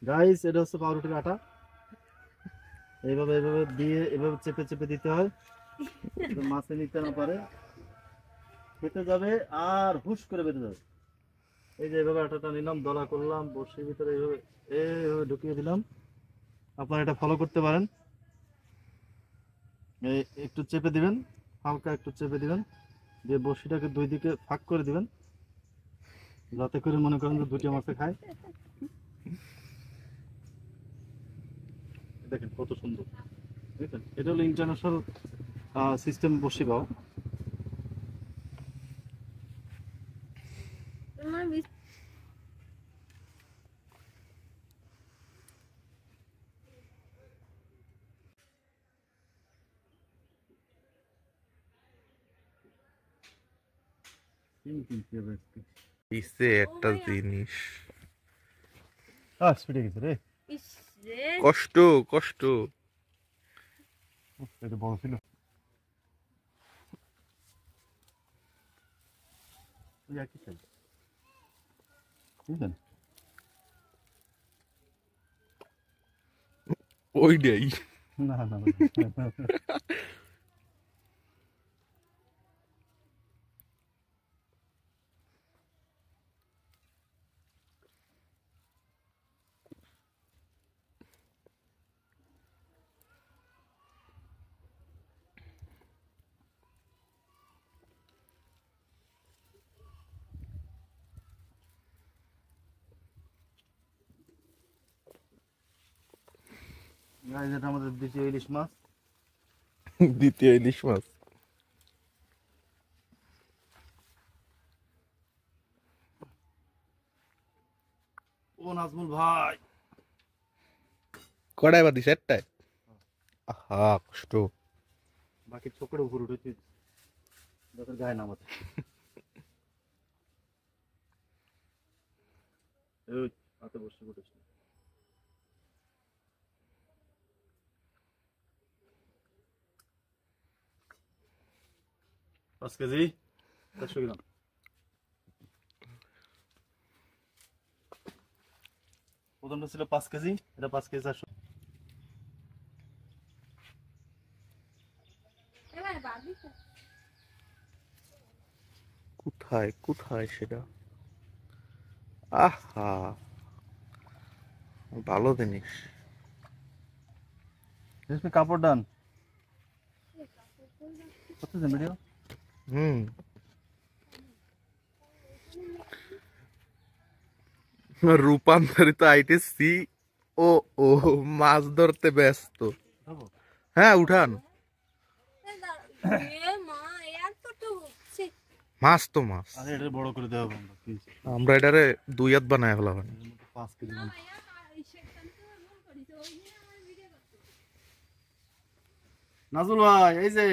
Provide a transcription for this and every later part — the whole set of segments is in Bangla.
গাইস এটা হচ্ছে পাউরুটির আটা, এইভাবে এইভাবে দিয়ে এভাবে চেপে চেপে দিতে হয়, মাছে নিতে না পারে, খেতে যাবে আর হুশ করে বেঁধে যাবে। এই যে এইভাবে আটাটা নিলাম, দলা করলাম, বড়শির ভিতরে এইভাবে এইভাবে ঢুকিয়ে দিলাম। আপনারা এটা ফলো করতে পারেন। এই একটু চেপে দিবেন, হালকা একটু চেপে দিবেন, দিয়ে বড়শিটাকে দুই দিকে ফাঁক করে দিবেন, যাতে করে মনে করেন যে দুইটা মাছে খায়। দেখেন কত সুন্দর, দেখেন এটা হলো ইন্টারন্যাশনাল সিস্টেম বড়শি পাও। পিছে একটা জিনিস স্পিডে গেছে রে, কষ্ট কষ্ট। এটা বড় ছিল। বুঝলেন ওইটাই না না না। গাইস এটা আমাদের দ্বিতীয় ইলিশ মাছ। দ্বিতীয় ইলিশ মাছ। ও নাজমুল ভাই, কড়াই বাদি সেটটায়। আহা কষ্ট। বাকি ছোকরে উপর উঠেছি, যাদের গায়ে নামাতে। এই হাতে বসে উঠেছে 5 কেজি 400 গ্রাম। প্রথমটা ছিল 5 কেজি, এটা 5 কেজি 400। কোথায় কোথায় সেটা? আহা ভালো জিনিস। কাপড় ডান করতেছেন ভিডিও। রূপান্তরিত আইটেছি। ও ও মাছ ধরতে ব্যস্ত। হ্যাঁ উঠান, মাছ তো মাছ। আরে এটা বড় করে দেওয়া হবে আমরা এটারে 2 হাত বানায় ফেলা হয়। 5 কেজি। নাজুল ভাই এই যে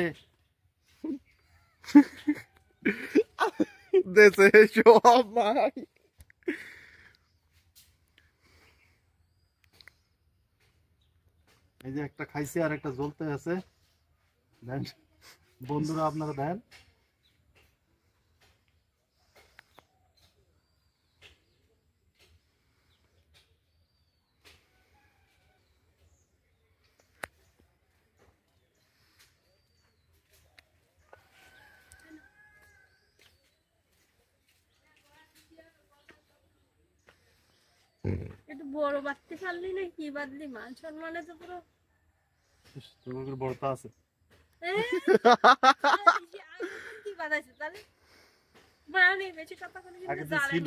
দেশে সব মাছ। এই যে একটা খাইছে আর একটা জ্বলতে আছে, দেন বন্ধুরা আপনারা দেন। একটু বড় বাড়তে পারলি না কি বাদলি মান সম্মানে তো পুরো তোর বড়টা আছে। কি বাদাইছে তাহলে বাড়ানি বেশি কথা করে আগে কিন্তু যে ছিল